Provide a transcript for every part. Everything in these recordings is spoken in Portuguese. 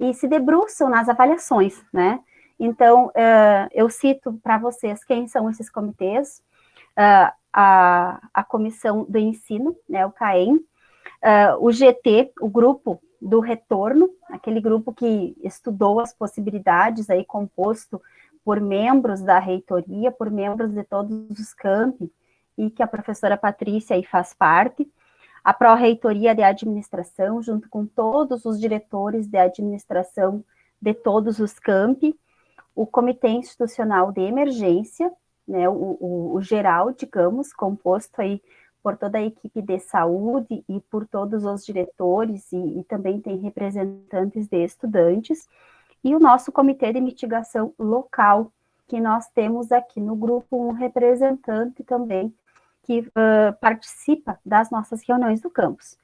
e se debruçam nas avaliações, né? Então, eu cito para vocês quem são esses comitês, a Comissão do Ensino, né, o CAEM, o GT, o Grupo do Retorno, aquele grupo que estudou as possibilidades, aí composto por membros da reitoria, por membros de todos os campi, e que a professora Patrícia aí faz parte, a Pró-Reitoria de Administração, junto com todos os diretores de administração de todos os campi, o Comitê Institucional de Emergência, né, o geral, digamos, composto aí por toda a equipe de saúde e por todos os diretores, e também tem representantes de estudantes, e o nosso Comitê de Mitigação Local, que nós temos aqui no grupo um representante também, que participa das nossas reuniões do campus.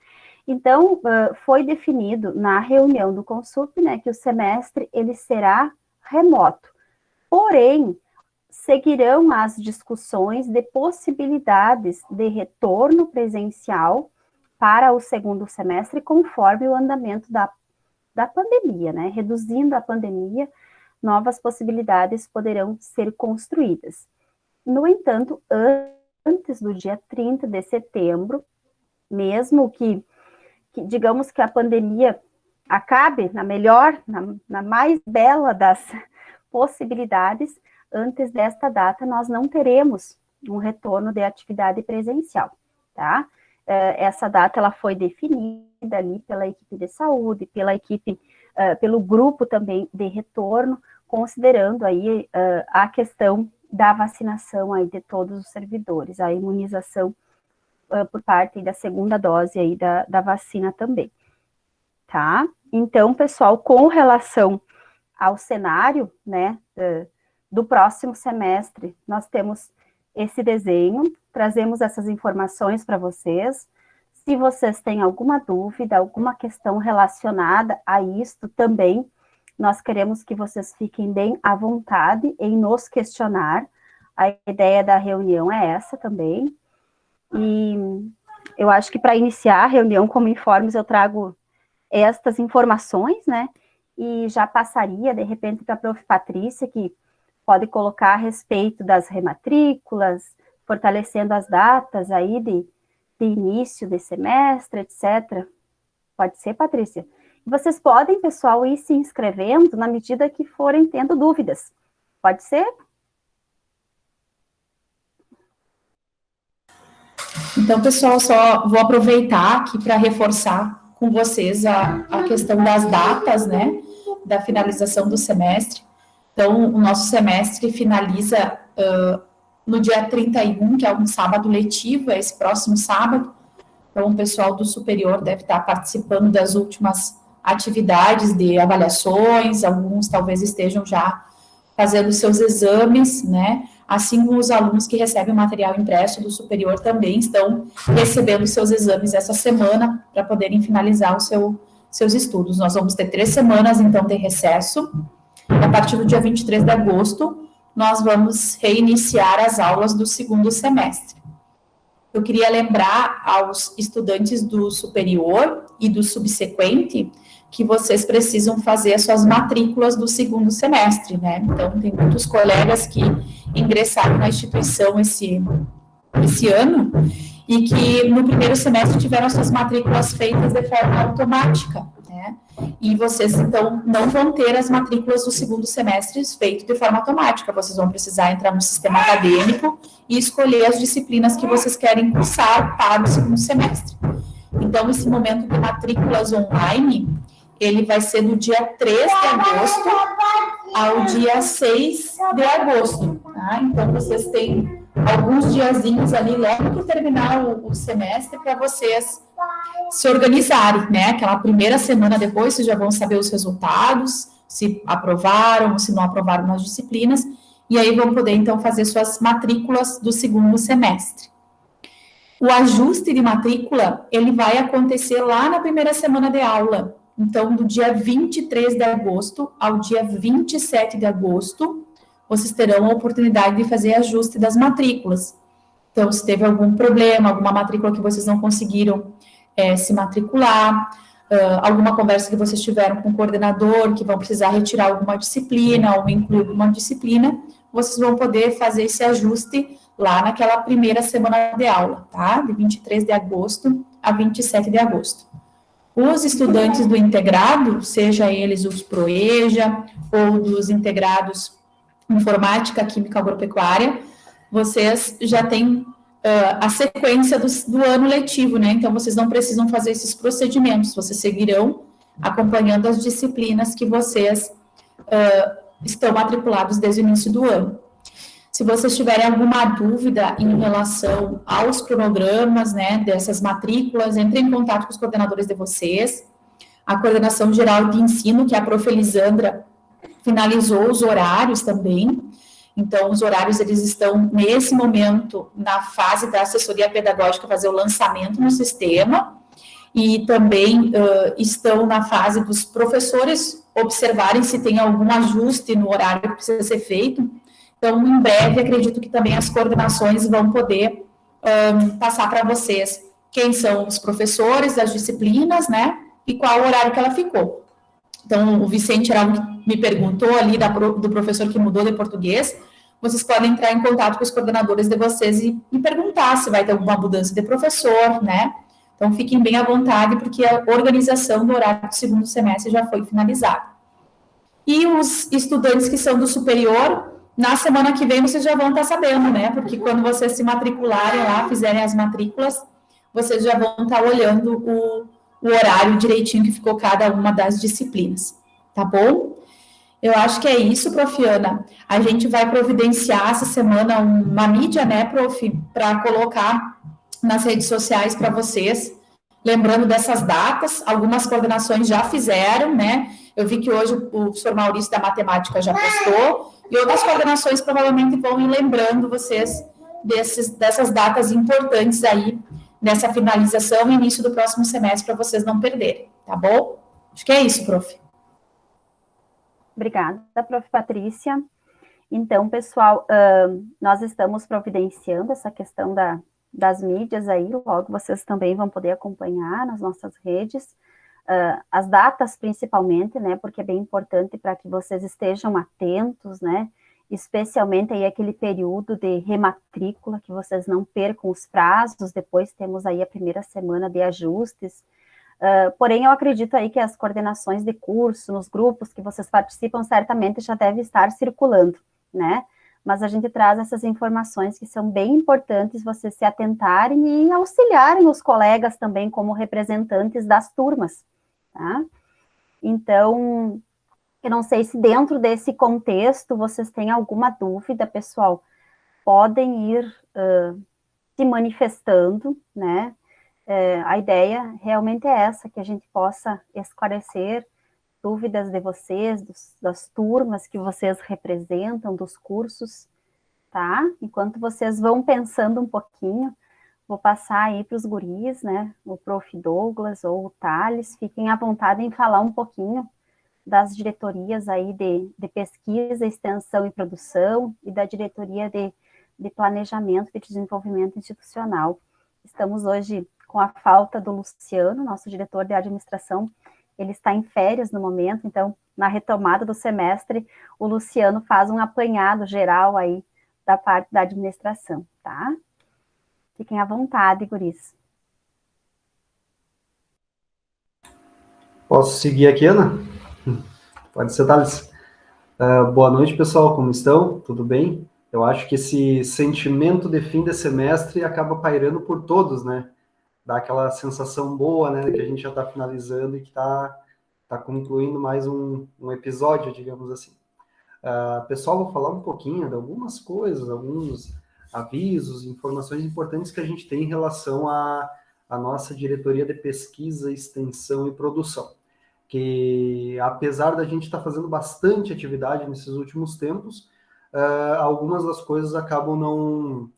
Então, foi definido na reunião do Consup, né, que o semestre ele será remoto, porém, seguirão as discussões de possibilidades de retorno presencial para o segundo semestre, conforme o andamento da pandemia, né? Reduzindo a pandemia, novas possibilidades poderão ser construídas. No entanto, antes do dia 30 de setembro, mesmo que digamos que a pandemia acabe na melhor, na mais bela das possibilidades, antes desta data nós não teremos um retorno de atividade presencial, tá? Essa data ela foi definida ali pela equipe de saúde, pela equipe, pelo grupo também de retorno, considerando aí a questão da vacinação aí de todos os servidores, a imunização por parte da segunda dose aí da vacina também, tá? Então, pessoal, com relação ao cenário, né, do próximo semestre, nós temos esse desenho, trazemos essas informações para vocês. Se vocês têm alguma dúvida, alguma questão relacionada a isto também, nós queremos que vocês fiquem bem à vontade em nos questionar. A ideia da reunião é essa também. E eu acho que para iniciar a reunião como informes, eu trago estas informações, né? E já passaria, de repente, para a prof. Patrícia, que pode colocar a respeito das rematrículas, fortalecendo as datas aí de início de semestre, etc. Pode ser, Patrícia? Vocês podem, pessoal, ir se inscrevendo na medida que forem tendo dúvidas. Pode ser? Então, pessoal, só vou aproveitar aqui para reforçar com vocês a questão das datas, né, da finalização do semestre. Então, o nosso semestre finaliza no dia 31, que é um sábado letivo, é esse próximo sábado. Então, o pessoal do superior deve estar participando das últimas atividades de avaliações, alguns talvez estejam já fazendo seus exames, né? Assim como os alunos que recebem o material impresso do superior também estão recebendo seus exames essa semana para poderem finalizar seus estudos. Nós vamos ter 3 semanas, então, de recesso. A partir do dia 23 de agosto, nós vamos reiniciar as aulas do segundo semestre. Eu queria lembrar aos estudantes do superior e do subsequente que vocês precisam fazer as suas matrículas do segundo semestre, né? Então, tem muitos colegas que ingressaram na instituição esse ano e que no primeiro semestre tiveram suas matrículas feitas de forma automática, né? E vocês, então, não vão ter as matrículas do segundo semestre feitas de forma automática. Vocês vão precisar entrar no sistema acadêmico e escolher as disciplinas que vocês querem cursar para o segundo semestre. Então, esse momento de matrículas online, ele vai ser do dia 3 de agosto ao dia 6 de agosto, tá? Então, vocês têm alguns diazinhos ali, logo que terminar o semestre, para vocês se organizarem, né? Aquela primeira semana depois, vocês já vão saber os resultados, se aprovaram, se não aprovaram nas disciplinas, e aí vão poder, então, fazer suas matrículas do segundo semestre. O ajuste de matrícula, ele vai acontecer lá na primeira semana de aula. Então, do dia 23 de agosto ao dia 27 de agosto, vocês terão a oportunidade de fazer ajuste das matrículas. Então, se teve algum problema, alguma matrícula que vocês não conseguiram se matricular, alguma conversa que vocês tiveram com o coordenador, que vão precisar retirar alguma disciplina ou incluir alguma disciplina, vocês vão poder fazer esse ajuste lá naquela primeira semana de aula, tá? De 23 de agosto a 27 de agosto. Os estudantes do integrado, seja eles os ProEja ou dos integrados Informática, Química, Agropecuária, vocês já têm a sequência do ano letivo, né? Então, vocês não precisam fazer esses procedimentos, vocês seguirão acompanhando as disciplinas que vocês estão matriculados desde o início do ano. Se vocês tiverem alguma dúvida em relação aos cronogramas, né, dessas matrículas, entrem em contato com os coordenadores de vocês. A Coordenação Geral de Ensino, que é a Prof. Elisandra, finalizou os horários também. Então, os horários, eles estão, nesse momento, na fase da assessoria pedagógica, fazer o lançamento no sistema, e também estão na fase dos professores observarem se tem algum ajuste no horário que precisa ser feito. Então, em breve, acredito que também as coordenações vão poder passar para vocês quem são os professores das disciplinas, né, e qual o horário que ela ficou. Então, o Vicente era me perguntou ali do professor que mudou de português, vocês podem entrar em contato com os coordenadores de vocês e perguntar se vai ter alguma mudança de professor, né? Então, fiquem bem à vontade, porque a organização do horário do segundo semestre já foi finalizada. E os estudantes que são do superior, na semana que vem vocês já vão estar sabendo, né? Porque quando vocês se matricularem lá, fizerem as matrículas, vocês já vão estar olhando o horário direitinho que ficou cada uma das disciplinas, tá bom? Eu acho que é isso, Prof. Ana. A gente vai providenciar essa semana uma mídia, né, Prof., para colocar nas redes sociais para vocês, lembrando dessas datas, algumas coordenações já fizeram, né? Eu vi que hoje o professor Maurício da Matemática já postou, e outras coordenações provavelmente vão ir lembrando vocês dessas datas importantes aí, nessa finalização e início do próximo semestre, para vocês não perderem, tá bom? Acho que é isso, Prof. Obrigada, Prof. Patrícia. Então, pessoal, nós estamos providenciando essa questão das mídias aí, logo vocês também vão poder acompanhar nas nossas redes, as datas principalmente, né, porque é bem importante para que vocês estejam atentos, né, especialmente aí aquele período de rematrícula, que vocês não percam os prazos, depois temos aí a primeira semana de ajustes. Porém, eu acredito aí que as coordenações de curso, nos grupos que vocês participam, certamente já devem estar circulando, né? Mas a gente traz essas informações que são bem importantes vocês se atentarem e auxiliarem os colegas também como representantes das turmas, tá? Então, eu não sei se dentro desse contexto vocês têm alguma dúvida, pessoal, podem ir se manifestando, né? A ideia realmente é essa, que a gente possa esclarecer dúvidas de vocês, das turmas que vocês representam, dos cursos, tá? Enquanto vocês vão pensando um pouquinho, vou passar aí para os guris, né? O Prof. Douglas ou o Thales, fiquem à vontade em falar um pouquinho das diretorias aí de pesquisa, extensão e produção e da diretoria de planejamento e desenvolvimento institucional. Estamos hoje com a falta do Luciano, nosso diretor de administração, ele está em férias no momento, então, na retomada do semestre, o Luciano faz um apanhado geral aí da parte da administração, tá? Fiquem à vontade, guris. Posso seguir aqui, Ana? Pode ser, Thales. Boa noite, pessoal, como estão? Tudo bem? Eu acho que esse sentimento de fim de semestre acaba pairando por todos, né? Dá aquela sensação boa, né, que a gente já está finalizando e que está concluindo mais um episódio, digamos assim. Pessoal, vou falar um pouquinho de algumas coisas, alguns avisos, informações importantes que a gente tem em relação à nossa diretoria de pesquisa, extensão e produção, que apesar da gente estar fazendo bastante atividade nesses últimos tempos, algumas das coisas acabam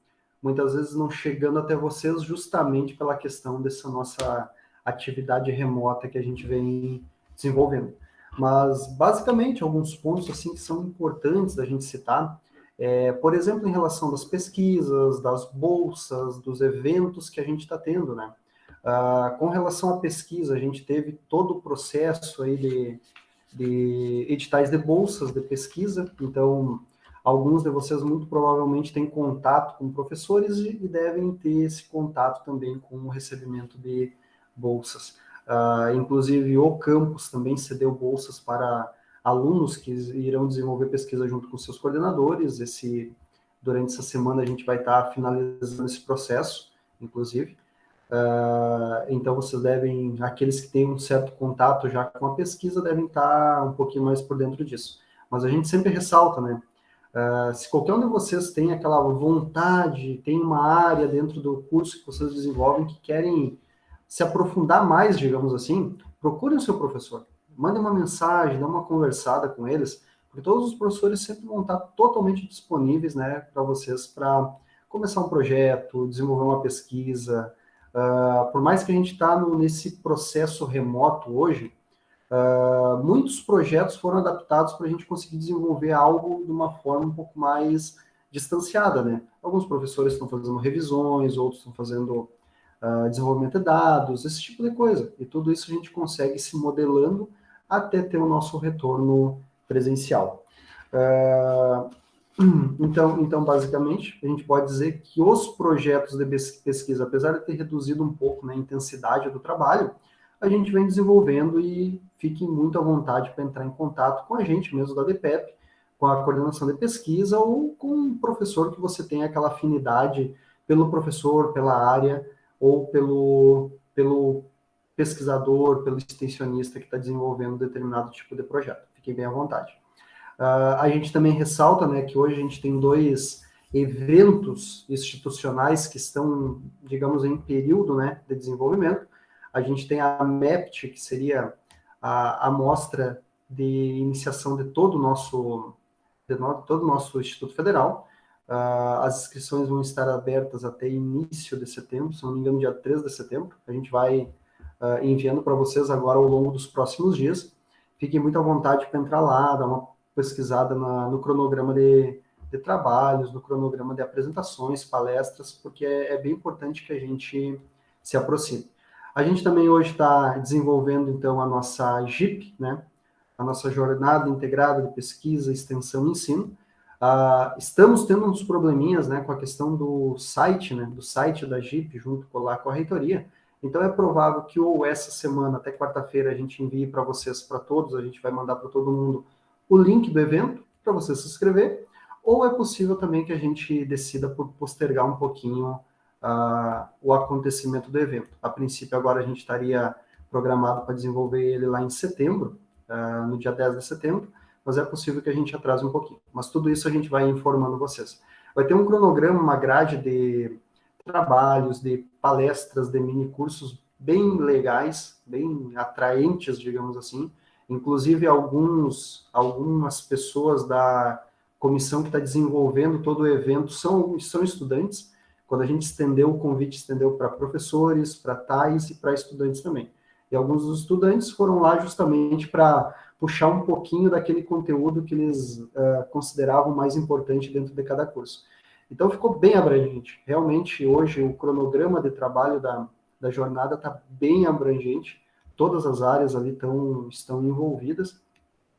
muitas vezes não chegando até vocês justamente pela questão dessa nossa atividade remota que a gente vem desenvolvendo. Mas, basicamente, alguns pontos assim que são importantes da gente citar, por exemplo, em relação das pesquisas, das bolsas, dos eventos que a gente está tendo, né? Com relação à pesquisa, a gente teve todo o processo aí de editais de bolsas de pesquisa, então alguns de vocês muito provavelmente têm contato com professores e devem ter esse contato também com o recebimento de bolsas. Inclusive o campus também cedeu bolsas para alunos que irão desenvolver pesquisa junto com seus coordenadores. Durante essa semana a gente vai estar finalizando esse processo, inclusive. Então, vocês aqueles que têm um certo contato já com a pesquisa, devem estar um pouquinho mais por dentro disso. Mas a gente sempre ressalta, né? Se qualquer um de vocês tem aquela vontade, tem uma área dentro do curso que vocês desenvolvem que querem se aprofundar mais, digamos assim, procurem o seu professor. Mandem uma mensagem, dê uma conversada com eles, porque todos os professores sempre vão estar totalmente disponíveis, né, para vocês, para começar um projeto, desenvolver uma pesquisa. Por mais que a gente está nesse processo remoto hoje, muitos projetos foram adaptados para a gente conseguir desenvolver algo de uma forma um pouco mais distanciada, né? Alguns professores estão fazendo revisões, outros estão fazendo desenvolvimento de dados, esse tipo de coisa. E tudo isso a gente consegue se modelando até ter o nosso retorno presencial. Então, basicamente, a gente pode dizer que os projetos de pesquisa, apesar de ter reduzido um pouco, né, a intensidade do trabalho, a gente vem desenvolvendo e fiquem muito à vontade para entrar em contato com a gente mesmo da DPEP, com a coordenação de pesquisa ou com um professor que você tenha aquela afinidade pelo professor, pela área, ou pelo pesquisador, pelo extensionista que está desenvolvendo determinado tipo de projeto. Fiquem bem à vontade. A gente também ressalta, né, que hoje a gente tem 2 eventos institucionais que estão, digamos, em período, né, de desenvolvimento. A gente tem a MEPT, que seria a mostra de iniciação de todo o nosso Instituto Federal. As inscrições vão estar abertas até início de setembro, se não me engano, dia 3 de setembro. A gente vai enviando para vocês agora ao longo dos próximos dias. Fiquem muito à vontade para entrar lá, dar uma pesquisada no cronograma de trabalhos, no cronograma de apresentações, palestras, porque é bem importante que a gente se aproxime. A gente também hoje está desenvolvendo, então, a nossa JIP, né? A nossa Jornada Integrada de Pesquisa, Extensão e Ensino. Estamos tendo uns probleminhas, né, com a questão do site, né, do site da JIP, junto com a reitoria. Então, é provável que ou essa semana, até quarta-feira, a gente envie para vocês, para todos, a gente vai mandar para todo mundo o link do evento, para você se inscrever, ou é possível também que a gente decida por postergar um pouquinho o acontecimento do evento. A princípio, agora a gente estaria programado para desenvolver ele lá em setembro, no dia 10 de setembro, mas é possível que a gente atrase um pouquinho. Mas tudo isso a gente vai informando vocês. Vai ter um cronograma, uma grade de trabalhos, de palestras, de mini cursos bem legais, bem atraentes, digamos assim. Inclusive, algumas pessoas da comissão que está desenvolvendo todo o evento são estudantes. Quando a gente estendeu o convite, estendeu para professores, para TAIs e para estudantes também. E alguns dos estudantes foram lá justamente para puxar um pouquinho daquele conteúdo que eles consideravam mais importante dentro de cada curso. Então, ficou bem abrangente. Realmente, hoje, o cronograma de trabalho da jornada está bem abrangente. Todas as áreas ali estão envolvidas.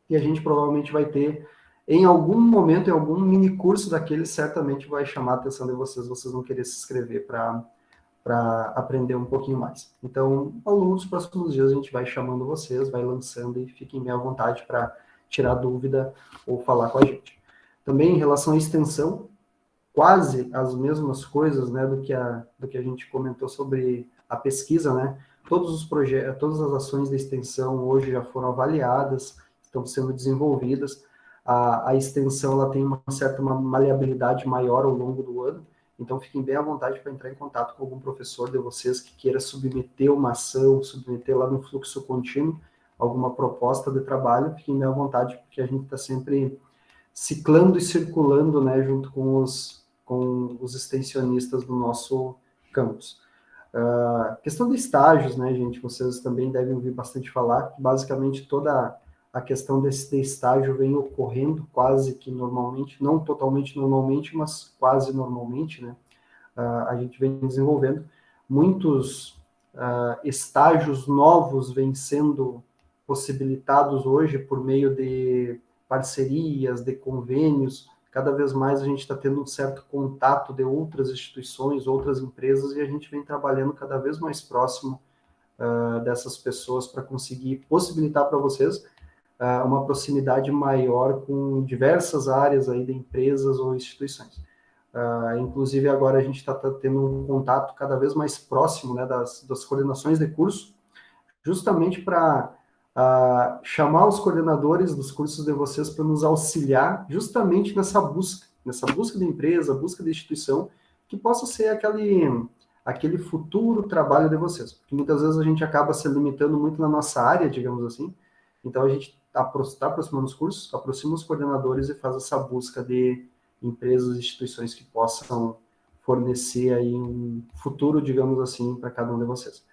E a gente provavelmente vai ter, em algum momento, em algum mini curso daqueles, certamente vai chamar a atenção de vocês vão querer se inscrever para aprender um pouquinho mais. Então, ao longo dos próximos dias, a gente vai chamando vocês, vai lançando e fiquem bem à vontade para tirar dúvida ou falar com a gente. Também, em relação à extensão, quase as mesmas coisas, né, do que a gente comentou sobre a pesquisa, né? Todos os projetos, todas as ações da extensão hoje já foram avaliadas, estão sendo desenvolvidas. A extensão ela tem uma certa maleabilidade maior ao longo do ano, então fiquem bem à vontade para entrar em contato com algum professor de vocês que queira submeter uma ação, submeter lá no fluxo contínuo, alguma proposta de trabalho, fiquem bem à vontade, porque a gente está sempre ciclando e circulando, né, junto com os extensionistas do nosso campus. Questão de estágios, né, gente, vocês também devem ouvir bastante falar, que basicamente toda a questão de estágio vem ocorrendo quase que normalmente, não totalmente normalmente, mas quase normalmente, né, a gente vem desenvolvendo. Muitos estágios novos vêm sendo possibilitados hoje por meio de parcerias, de convênios. Cada vez mais a gente está tendo um certo contato de outras instituições, outras empresas, e a gente vem trabalhando cada vez mais próximo dessas pessoas para conseguir possibilitar para vocês uma proximidade maior com diversas áreas aí de empresas ou instituições. Inclusive, agora a gente está tendo um contato cada vez mais próximo, né, das coordenações de curso, justamente para chamar os coordenadores dos cursos de vocês para nos auxiliar justamente nessa busca de empresa, busca de instituição, que possa ser aquele futuro trabalho de vocês. Porque muitas vezes a gente acaba se limitando muito na nossa área, digamos assim, então a gente está aproximando os cursos, aproxima os coordenadores e faz essa busca de empresas e instituições que possam fornecer aí um futuro, digamos assim, para cada um de vocês.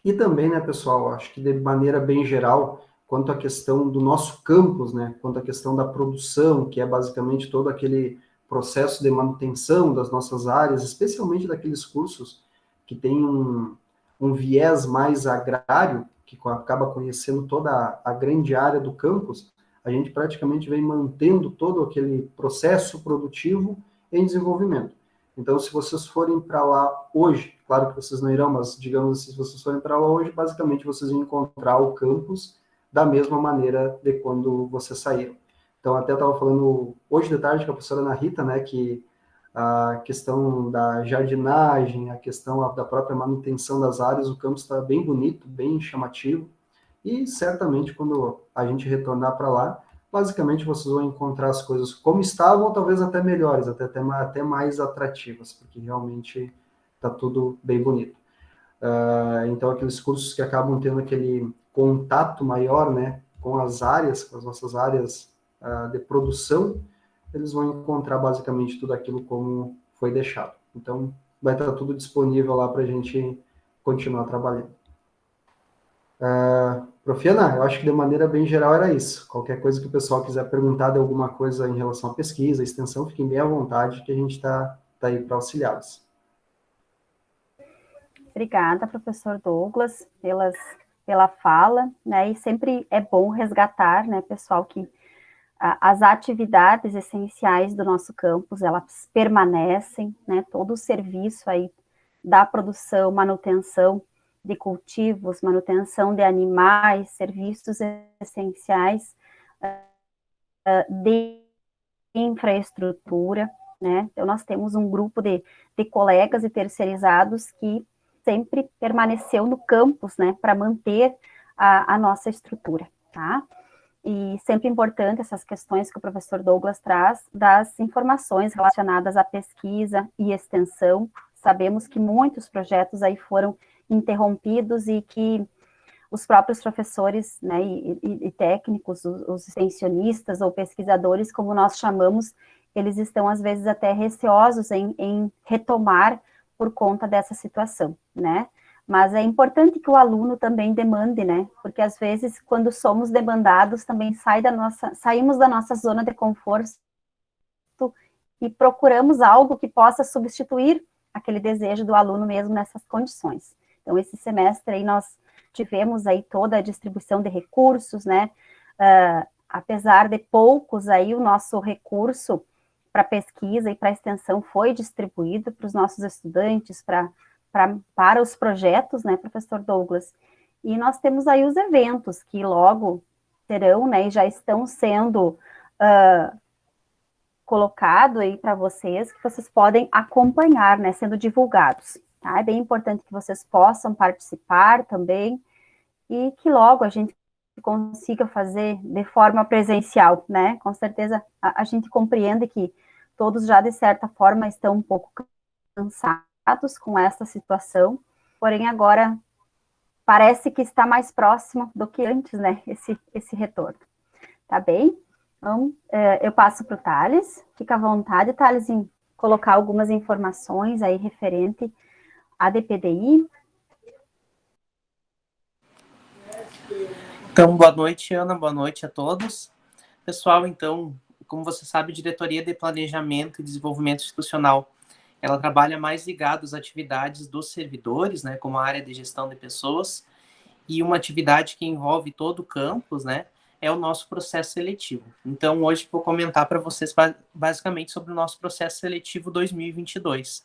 E também, né, pessoal, acho que de maneira bem geral, quanto à questão do nosso campus, né, quanto à questão da produção, que é basicamente todo aquele processo de manutenção das nossas áreas, especialmente daqueles cursos que têm um viés mais agrário, que acaba conhecendo toda a grande área do campus, a gente praticamente vem mantendo todo aquele processo produtivo em desenvolvimento. Então, se vocês forem para lá hoje, claro que vocês não irão, mas digamos assim, se vocês forem para lá hoje, basicamente vocês vão encontrar o campus da mesma maneira de quando vocês saíram. Então, até estava falando hoje de tarde com a professora Ana Rita, né, que a questão da jardinagem, a questão da própria manutenção das áreas, o campus está bem bonito, bem chamativo, e certamente quando a gente retornar para lá, basicamente vocês vão encontrar as coisas como estavam, ou talvez até melhores, até mais atrativas, porque realmente está tudo bem bonito. Então, aqueles cursos que acabam tendo aquele contato maior, né, com as áreas, com as nossas áreas de produção, eles vão encontrar basicamente tudo aquilo como foi deixado. Então, vai estar tudo disponível lá para a gente continuar trabalhando. Profiana, eu acho que de maneira bem geral era isso. Qualquer coisa que o pessoal quiser perguntar de alguma coisa em relação à pesquisa, à extensão, fiquem bem à vontade, que a gente está aí para auxiliá-los. Obrigada, professor Douglas, pela fala, né, e sempre é bom resgatar, né, pessoal, que as atividades essenciais do nosso campus, elas permanecem, né, todo o serviço aí da produção, manutenção de cultivos, manutenção de animais, serviços essenciais de infraestrutura, né, então nós temos um grupo de colegas e terceirizados que sempre permaneceu no campus, né, para manter a nossa estrutura, tá? E sempre importante essas questões que o professor Douglas traz, das informações relacionadas à pesquisa e extensão. Sabemos que muitos projetos aí foram interrompidos e que os próprios professores, né, e técnicos, os extensionistas ou pesquisadores, como nós chamamos, eles estão às vezes até receosos em retomar por conta dessa situação, né? Mas é importante que o aluno também demande, né? Porque às vezes, quando somos demandados, também saímos da nossa zona de conforto e procuramos algo que possa substituir aquele desejo do aluno mesmo nessas condições. Então, esse semestre aí nós tivemos aí toda a distribuição de recursos, né? Apesar de poucos aí, o nosso recurso para pesquisa e para extensão foi distribuído para os nossos estudantes, para os projetos, né, professor Douglas? E nós temos aí os eventos que logo terão, né, e já estão sendo colocados aí para vocês, que vocês podem acompanhar, né, sendo divulgados, tá? É bem importante que vocês possam participar também e que logo a gente consiga fazer de forma presencial, né? Com certeza a gente compreende que todos já, de certa forma, estão um pouco cansados com essa situação, porém agora parece que está mais próximo do que antes, né, esse retorno. Tá bem? Então, eu passo para o Thales, fica à vontade, Thales, em colocar algumas informações aí referente à DPDI. Então, boa noite, Ana, boa noite a todos. Pessoal, então, como você sabe, Diretoria de Planejamento e Desenvolvimento Institucional ela trabalha mais ligada às atividades dos servidores, né, como a área de gestão de pessoas, e uma atividade que envolve todo o campus, né, é o nosso processo seletivo. Então, hoje vou comentar para vocês basicamente sobre o nosso processo seletivo 2022.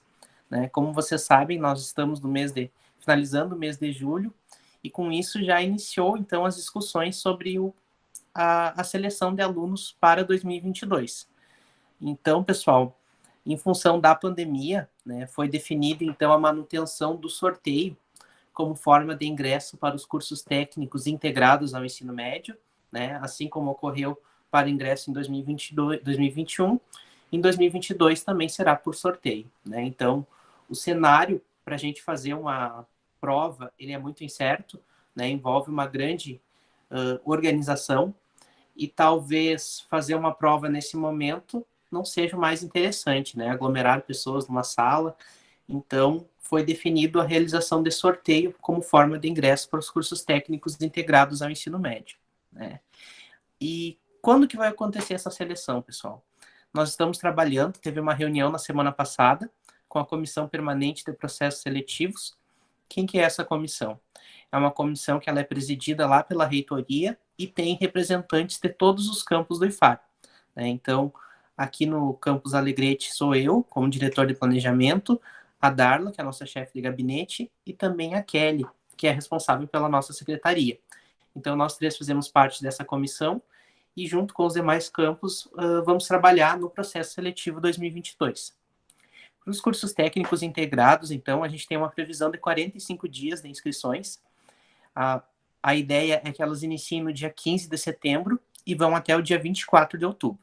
Né? Como vocês sabem, nós estamos finalizando o mês de julho, e com isso já iniciou, então, as discussões sobre a seleção de alunos para 2022. Então, pessoal, em função da pandemia, né, foi definida, então, a manutenção do sorteio como forma de ingresso para os cursos técnicos integrados ao ensino médio, né, assim como ocorreu para ingresso em 2022, 2021, em 2022 também será por sorteio. Né? Então, o cenário para a gente fazer uma prova, ele é muito incerto, né, envolve uma grande organização, e talvez fazer uma prova nesse momento não seja o mais interessante, né, aglomerar pessoas numa sala. Então, foi definido a realização de sorteio como forma de ingresso para os cursos técnicos integrados ao ensino médio. Né? E quando que vai acontecer essa seleção, pessoal? Nós estamos trabalhando, teve uma reunião na semana passada com a Comissão Permanente de Processos Seletivos. Quem que é essa comissão? É uma comissão que ela é presidida lá pela reitoria e tem representantes de todos os campos do IFAR. Né? Então, aqui no campus Alegrete sou eu, como diretor de planejamento, a Darla, que é a nossa chefe de gabinete, e também a Kelly, que é responsável pela nossa secretaria. Então, nós três fazemos parte dessa comissão e, junto com os demais campos, vamos trabalhar no processo seletivo 2022. Para os cursos técnicos integrados, então, a gente tem uma previsão de 45 dias de inscrições. A ideia é que elas iniciem no dia 15 de setembro e vão até o dia 24 de outubro.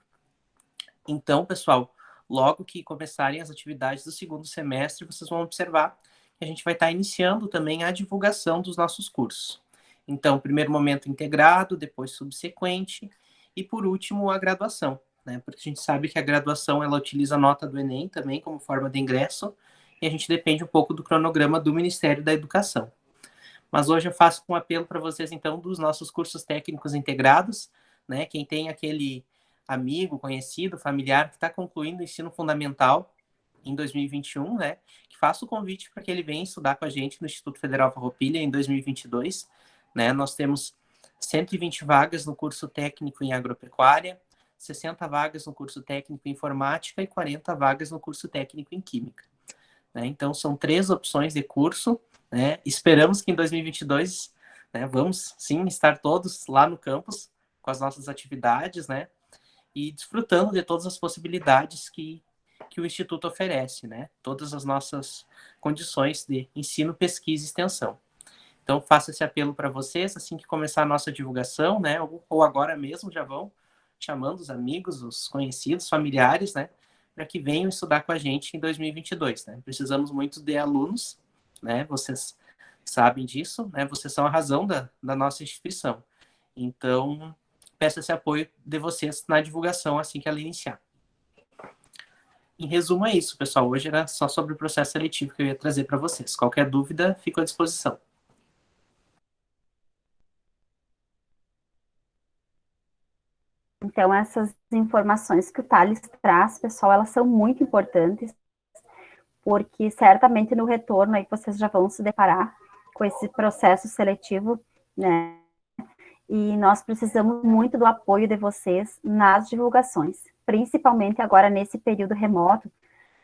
Então, pessoal, logo que começarem as atividades do segundo semestre, vocês vão observar que a gente vai estar iniciando também a divulgação dos nossos cursos. Então, primeiro momento integrado, depois subsequente, e por último a graduação, né? Porque a gente sabe que a graduação ela utiliza a nota do Enem também como forma de ingresso, e a gente depende um pouco do cronograma do Ministério da Educação. Mas hoje eu faço um apelo para vocês, então, dos nossos cursos técnicos integrados, né? Quem tem aquele amigo, conhecido, familiar que está concluindo o ensino fundamental em 2021, né? Que faça o convite para que ele venha estudar com a gente no Instituto Federal Farroupilha em 2022, né? Nós temos 120 vagas no curso técnico em agropecuária, 60 vagas no curso técnico em informática e 40 vagas no curso técnico em química. Né? Então, são 3 opções de curso. Né? Esperamos que em 2022, né, vamos, sim, estar todos lá no campus com as nossas atividades, né? E desfrutando de todas as possibilidades que o Instituto oferece, né? Todas as nossas condições de ensino, pesquisa e extensão. Então, faço esse apelo para vocês, assim que começar a nossa divulgação, né? Ou agora mesmo, já vão chamando os amigos, os conhecidos, familiares, né? Para que venham estudar com a gente em 2022, né? Precisamos muito de alunos, né? Vocês sabem disso, né? Vocês são a razão da nossa instituição. Então, peço esse apoio de vocês na divulgação assim que ela iniciar. Em resumo, é isso, pessoal. Hoje era só sobre o processo seletivo que eu ia trazer para vocês. Qualquer dúvida, fico à disposição. Então, essas informações que o Thales traz, pessoal, elas são muito importantes, porque certamente no retorno aí vocês já vão se deparar com esse processo seletivo, né? E nós precisamos muito do apoio de vocês nas divulgações, principalmente agora nesse período remoto.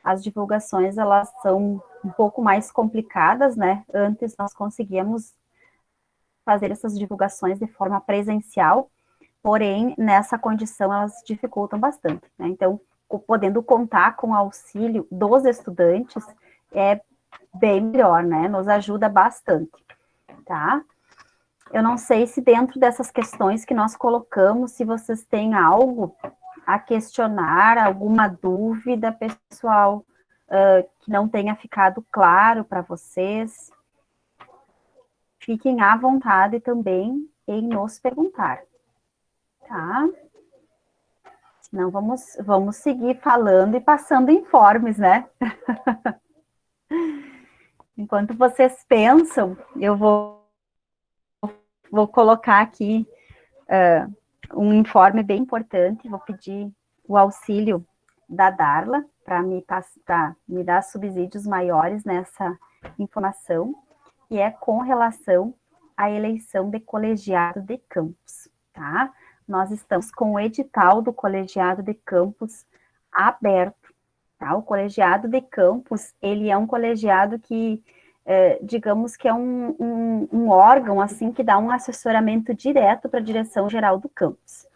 As divulgações, elas são um pouco mais complicadas, né? Antes nós conseguíamos fazer essas divulgações de forma presencial, porém, nessa condição, elas dificultam bastante, né? Então, podendo contar com o auxílio dos estudantes, é bem melhor, né? Nos ajuda bastante, tá? Eu não sei se dentro dessas questões que nós colocamos, se vocês têm algo a questionar, alguma dúvida, pessoal, que não tenha ficado claro para vocês, fiquem à vontade também em nos perguntar, tá? Senão vamos seguir falando e passando informes, né? Enquanto vocês pensam, eu vou colocar aqui um informe bem importante, vou pedir o auxílio da Darla, para me dar subsídios maiores nessa informação, e é com relação à eleição de colegiado de campus, tá? Nós estamos com o edital do colegiado de campus aberto, tá? O colegiado de campus, ele é um colegiado que, digamos que é um órgão, assim, que dá um assessoramento direto para a direção geral do campus.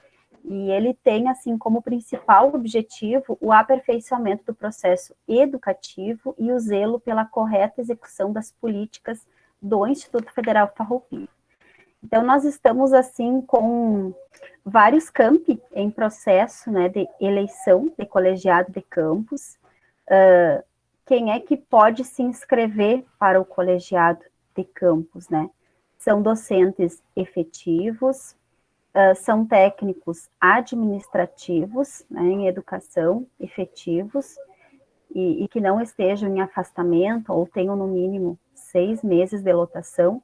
E ele tem, assim, como principal objetivo o aperfeiçoamento do processo educativo e o zelo pela correta execução das políticas do Instituto Federal Farroupilha. Então, nós estamos, assim, com vários campi em processo, né, de eleição de colegiado de campus. Quem é que pode se inscrever para o colegiado de campus, né? São docentes efetivos, são técnicos administrativos, né, em educação, efetivos, e que não estejam em afastamento ou tenham no mínimo 6 meses de lotação,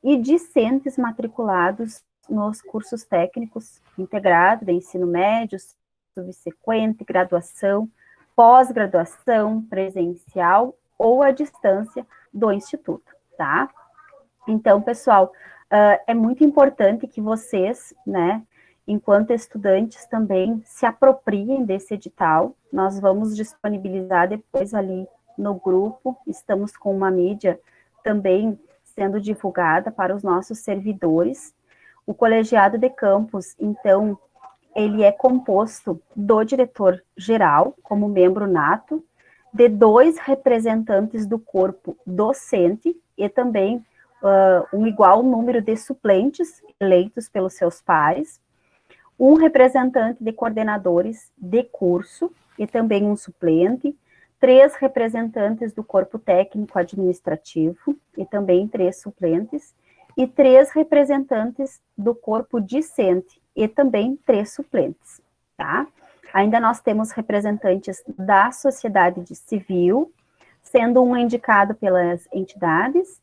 e discentes matriculados nos cursos técnicos integrado de ensino médio, subsequente, graduação, pós-graduação, presencial ou à distância do Instituto, tá? Então, pessoal, é muito importante que vocês, né, enquanto estudantes também se apropriem desse edital. Nós vamos disponibilizar depois ali no grupo, estamos com uma mídia também sendo divulgada para os nossos servidores. O colegiado de campus, então, ele é composto do diretor-geral, como membro nato, de 2 representantes do corpo docente e também um igual número de suplentes eleitos pelos seus pares, um representante de coordenadores de curso e também um suplente, 3 representantes do corpo técnico administrativo e também 3 suplentes, e 3 representantes do corpo discente e também 3 suplentes, tá? Ainda nós temos representantes da sociedade civil, sendo um indicado pelas entidades,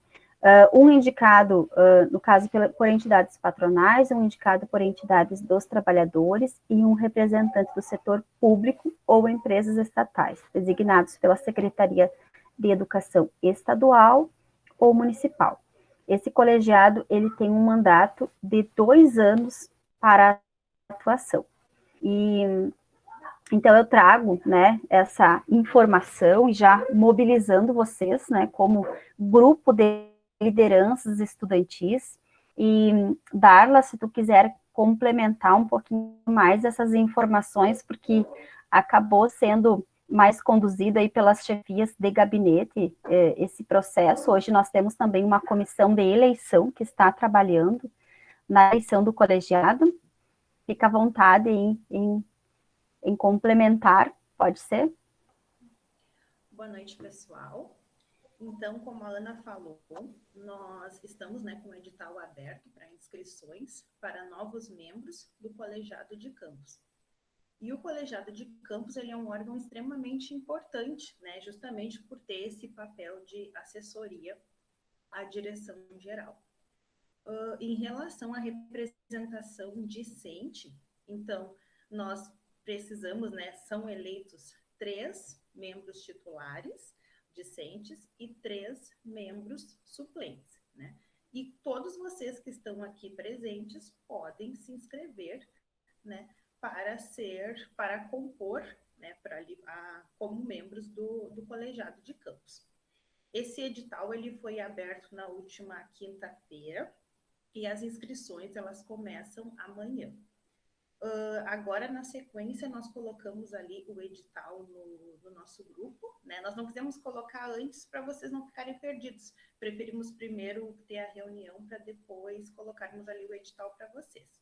um indicado, no caso, por entidades patronais, um indicado por entidades dos trabalhadores e um representante do setor público ou empresas estatais, designados pela Secretaria de Educação Estadual ou Municipal. Esse colegiado, ele tem um mandato de 2 anos para a atuação. E, então, eu trago, né, essa informação e já mobilizando vocês, né, como grupo de lideranças estudantis, e Darla, se tu quiser complementar um pouquinho mais essas informações, porque acabou sendo mais conduzido aí pelas chefias de gabinete, esse processo. Hoje nós temos também uma comissão de eleição que está trabalhando na eleição do colegiado. Fica à vontade em complementar, pode ser? Boa noite, pessoal. Então, como a Ana falou, nós estamos, né, com o edital aberto para inscrições para novos membros do colegiado de campus. E o colegiado de campus, ele é um órgão extremamente importante, né, justamente por ter esse papel de assessoria à direção geral. Em relação à representação discente, então, nós precisamos, né, são eleitos 3 membros titulares, discentes, e 3 membros suplentes, né? E todos vocês que estão aqui presentes podem se inscrever, né, para compor, né, como membros do colegiado de campus. Esse edital, ele foi aberto na última quinta-feira e as inscrições, elas começam amanhã. Agora, na sequência, nós colocamos ali o edital no nosso grupo, né? Nós não quisemos colocar antes para vocês não ficarem perdidos. Preferimos primeiro ter a reunião para depois colocarmos ali o edital para vocês.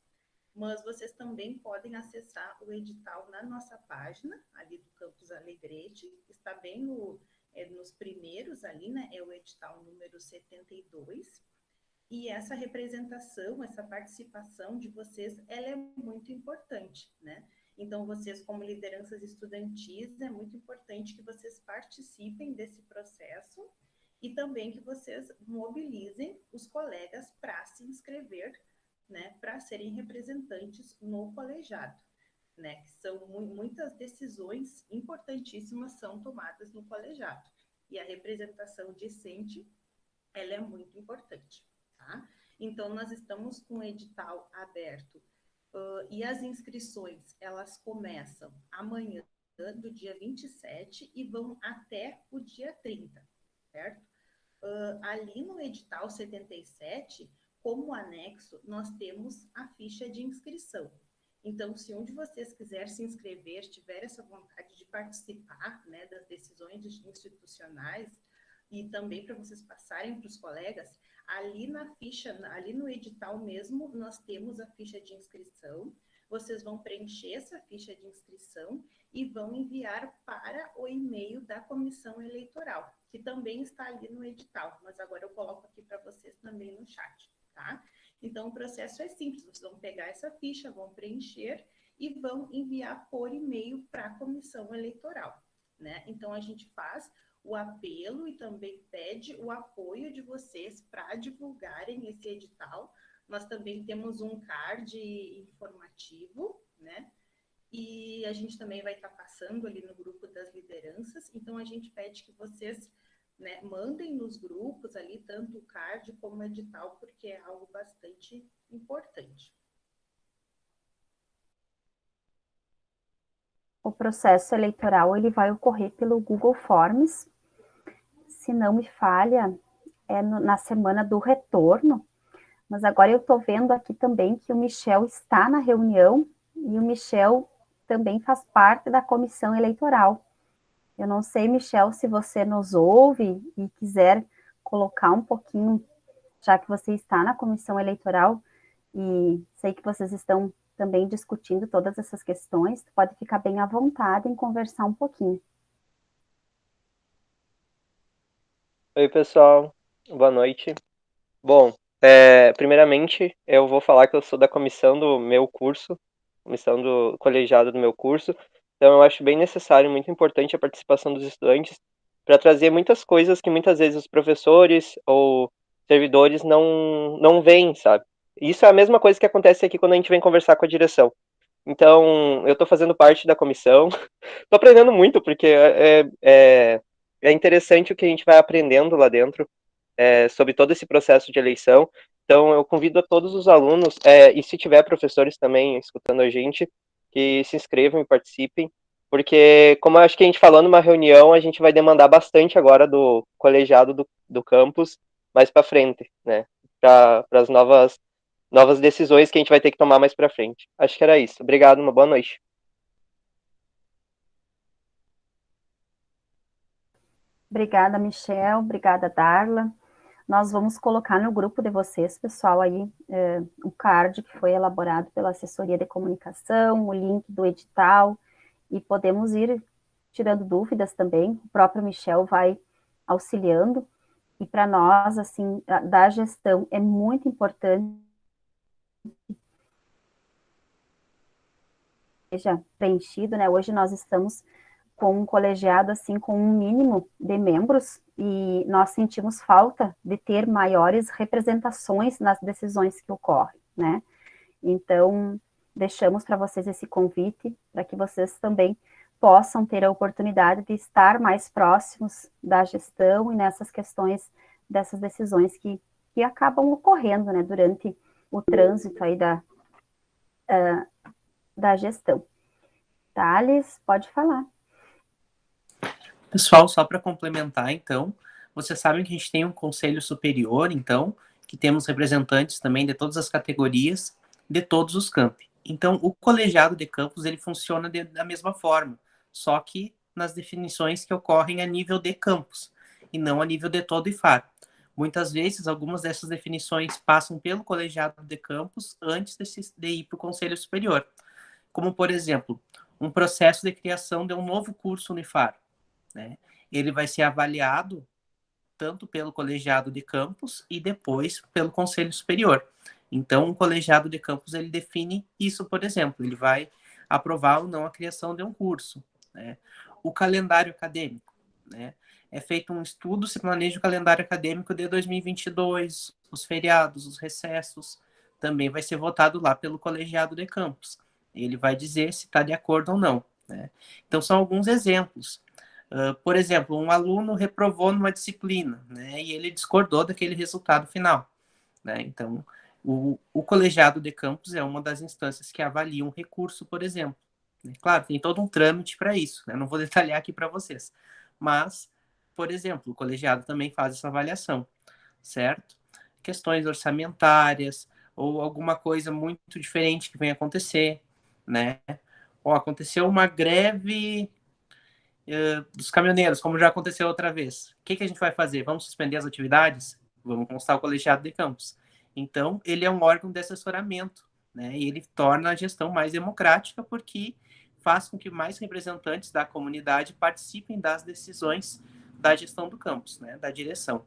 Mas vocês também podem acessar o edital na nossa página, ali do Campus Alegrete, está bem nos primeiros ali, né? É o edital número 72. E essa representação, essa participação de vocês, ela é muito importante, né? Então, vocês, como lideranças estudantis, é muito importante que vocês participem desse processo e também que vocês mobilizem os colegas para se inscrever, né? Para serem representantes no colegiado. né? Que são muitas decisões importantíssimas são tomadas no colegiado. E a representação discente, ela é muito importante, tá? Então, nós estamos com o edital aberto e as inscrições, elas começam amanhã, do dia 27, e vão até o dia 30, certo? Ali no edital 77, como anexo, nós temos a ficha de inscrição. Então, se um de vocês quiser se inscrever, tiver essa vontade de participar, né, das decisões institucionais, e também para vocês passarem para os colegas, ali na ficha, ali no edital mesmo, nós temos a ficha de inscrição. Vocês vão preencher essa ficha de inscrição e vão enviar para o e-mail da comissão eleitoral, que também está ali no edital, mas agora eu coloco aqui para vocês também no chat, tá? Então, o processo é simples, vocês vão pegar essa ficha, vão preencher e vão enviar por e-mail para a comissão eleitoral, né? Então, a gente faz o apelo e também pede o apoio de vocês para divulgarem esse edital. Nós também temos um card informativo, né? E a gente também vai estar passando ali no grupo das lideranças. Então, a gente pede que vocês, né, mandem nos grupos ali tanto o card como o edital, porque é algo bastante importante. O processo eleitoral ele vai ocorrer pelo Google Forms. Se não me falha, na semana do retorno, mas agora eu estou vendo aqui também que o Michel está na reunião e o Michel também faz parte da comissão eleitoral. Eu não sei, Michel, se você nos ouve e quiser colocar um pouquinho, já que você está na comissão eleitoral, e sei que vocês estão também discutindo todas essas questões, pode ficar bem à vontade em conversar um pouquinho. Oi, pessoal. Boa noite. Bom, primeiramente, eu vou falar que eu sou da comissão do meu curso, comissão do colegiado do meu curso, então eu acho bem necessário, muito importante a participação dos estudantes para trazer muitas coisas que muitas vezes os professores ou servidores não veem, sabe? Isso é a mesma coisa que acontece aqui quando a gente vem conversar com a direção. Então, eu estou fazendo parte da comissão, estou aprendendo muito, porque é interessante o que a gente vai aprendendo lá dentro sobre todo esse processo de eleição. Então, eu convido a todos os alunos, e se tiver professores também escutando a gente, que se inscrevam e participem, porque, como eu acho que a gente falou numa reunião, a gente vai demandar bastante agora do colegiado do campus mais para frente, né? Para as novas decisões que a gente vai ter que tomar mais para frente. Acho que era isso. Obrigado, uma boa noite. Obrigada, Michel. Obrigada, Darla. Nós vamos colocar no grupo de vocês, pessoal, aí o card que foi elaborado pela assessoria de comunicação, o link do edital, e podemos ir tirando dúvidas também. O próprio Michel vai auxiliando. E para nós, assim, da gestão, é muito importante que seja preenchido, né? Hoje nós estamos com um colegiado, assim, com um mínimo de membros, e nós sentimos falta de ter maiores representações nas decisões que ocorrem, né? Então, deixamos para vocês esse convite, para que vocês também possam ter a oportunidade de estar mais próximos da gestão e nessas questões dessas decisões que acabam ocorrendo, né, durante o trânsito aí da gestão. Thales, pode falar. Pessoal, só para complementar, então, vocês sabem que a gente tem um conselho superior, então, que temos representantes também de todas as categorias, de todos os campi. Então, o colegiado de campus, ele funciona da mesma forma, só que nas definições que ocorrem a nível de campus, e não a nível de todo o IFAR. Muitas vezes, algumas dessas definições passam pelo colegiado de campus antes de ir para o conselho superior. Como, por exemplo, um processo de criação de um novo curso no IFAR, né? Ele vai ser avaliado tanto pelo colegiado de campus e depois pelo conselho superior. Então, o colegiado de campus, ele define isso, por exemplo, ele vai aprovar ou não a criação de um curso, né? O calendário acadêmico, né? É feito um estudo, se planeja o calendário acadêmico de 2022, os feriados, os recessos, também vai ser votado lá pelo colegiado de campus. Ele vai dizer se está de acordo ou não, né? Então, são alguns exemplos. Por exemplo, um aluno reprovou numa disciplina, né? E ele discordou daquele resultado final, né? Então, o colegiado de campus é uma das instâncias que avalia um recurso, por exemplo. Claro, tem todo um trâmite para isso, né? Não vou detalhar aqui para vocês. Mas, por exemplo, o colegiado também faz essa avaliação, certo? Questões orçamentárias ou alguma coisa muito diferente que venha acontecer, né? Ou aconteceu uma greve dos caminhoneiros, como já aconteceu outra vez. O que a gente vai fazer? Vamos suspender as atividades? Vamos constar o colegiado de campus. Então, ele é um órgão de assessoramento, né? E ele torna a gestão mais democrática porque faz com que mais representantes da comunidade participem das decisões da gestão do campus, né? Da direção.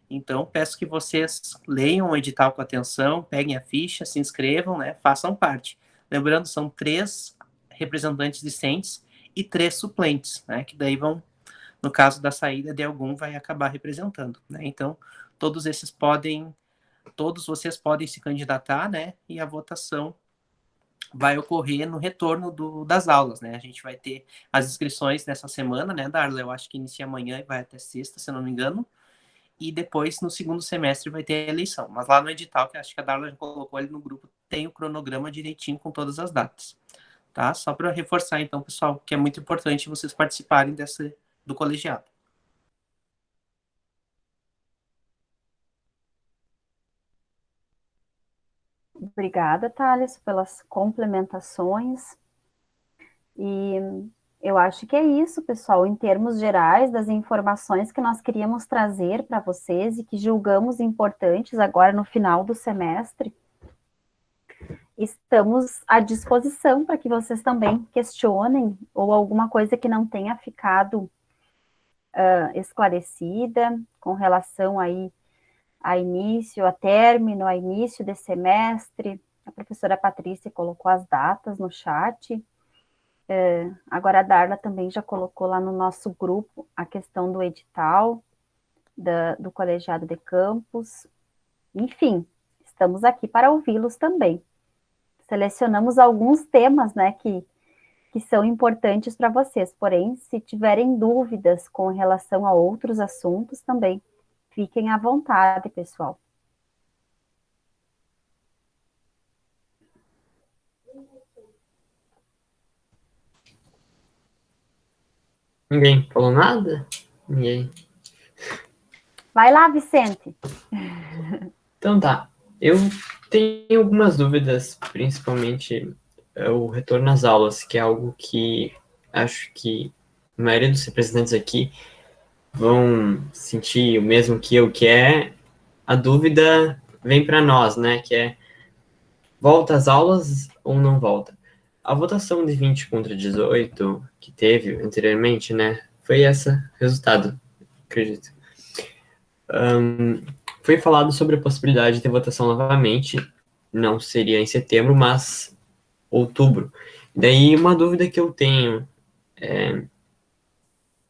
Então, peço que vocês leiam o edital com atenção, peguem a ficha, se inscrevam, né? Façam parte. Lembrando, são 3 representantes discentes e 3 suplentes, né? Que daí vão, no caso da saída de algum, vai acabar representando, né? Então, todos vocês podem se candidatar, né? E a votação vai ocorrer no retorno das aulas, né? A gente vai ter as inscrições nessa semana, né, Darla? Eu acho que inicia amanhã e vai até sexta, se eu não me engano. E depois, no segundo semestre, vai ter a eleição. Mas lá no edital, que acho que a Darla já colocou ali no grupo, tem o cronograma direitinho com todas as datas. Tá? Só para reforçar, então, pessoal, que é muito importante vocês participarem do colegiado. Obrigada, Thales, pelas complementações. E eu acho que é isso, pessoal, em termos gerais das informações que nós queríamos trazer para vocês e que julgamos importantes agora no final do semestre. Estamos à disposição para que vocês também questionem ou alguma coisa que não tenha ficado esclarecida com relação aí a início, a término, a início de semestre. A professora Patrícia colocou as datas no chat. Agora a Darla também já colocou lá no nosso grupo a questão do edital do colegiado de campus. Enfim, estamos aqui para ouvi-los também. Selecionamos alguns temas, né, que são importantes para vocês, porém, se tiverem dúvidas com relação a outros assuntos também, fiquem à vontade, pessoal. Ninguém falou nada? Ninguém. Vai lá, Vicente. Então tá. Eu tenho algumas dúvidas, principalmente o retorno às aulas, que é algo que acho que a maioria dos representantes aqui vão sentir o mesmo que eu, que é a dúvida vem para nós, né? Que é volta às aulas ou não volta? A votação de 20 contra 18 que teve anteriormente, né? Foi esse resultado, acredito. Foi falado sobre a possibilidade de ter votação novamente, não seria em setembro, mas outubro. Daí, uma dúvida que eu tenho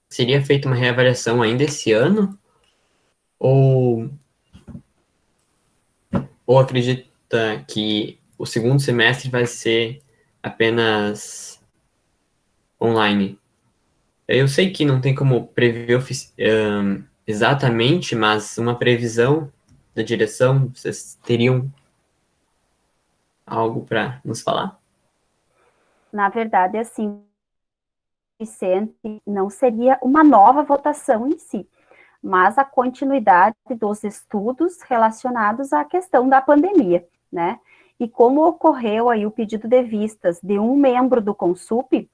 seria feita uma reavaliação ainda esse ano? Ou acredita que o segundo semestre vai ser apenas online? Eu sei que não tem como prever exatamente, mas uma previsão da direção, vocês teriam algo para nos falar? Na verdade, assim, Vicente, não seria uma nova votação em si, mas a continuidade dos estudos relacionados à questão da pandemia, né? E como ocorreu aí o pedido de vistas de um membro do Consup,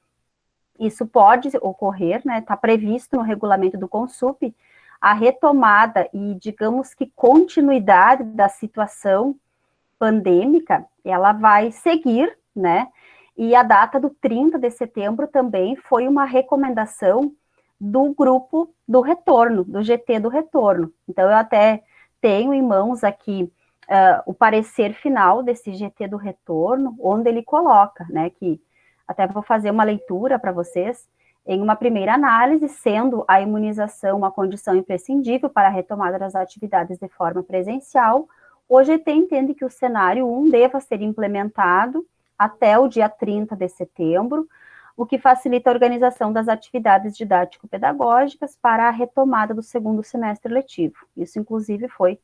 isso pode ocorrer, né? Está previsto no regulamento do Consup a retomada e, digamos que, continuidade da situação pandêmica, ela vai seguir, né? E a data do 30 de setembro também foi uma recomendação do grupo do retorno, do GT do retorno. Então, eu até tenho em mãos aqui o parecer final desse GT do retorno, onde ele coloca, né, que até vou fazer uma leitura para vocês, em uma primeira análise, sendo a imunização uma condição imprescindível para a retomada das atividades de forma presencial, o GT entende que o cenário 1 deva ser implementado até o dia 30 de setembro, o que facilita a organização das atividades didático-pedagógicas para a retomada do segundo semestre letivo. Isso, inclusive, foi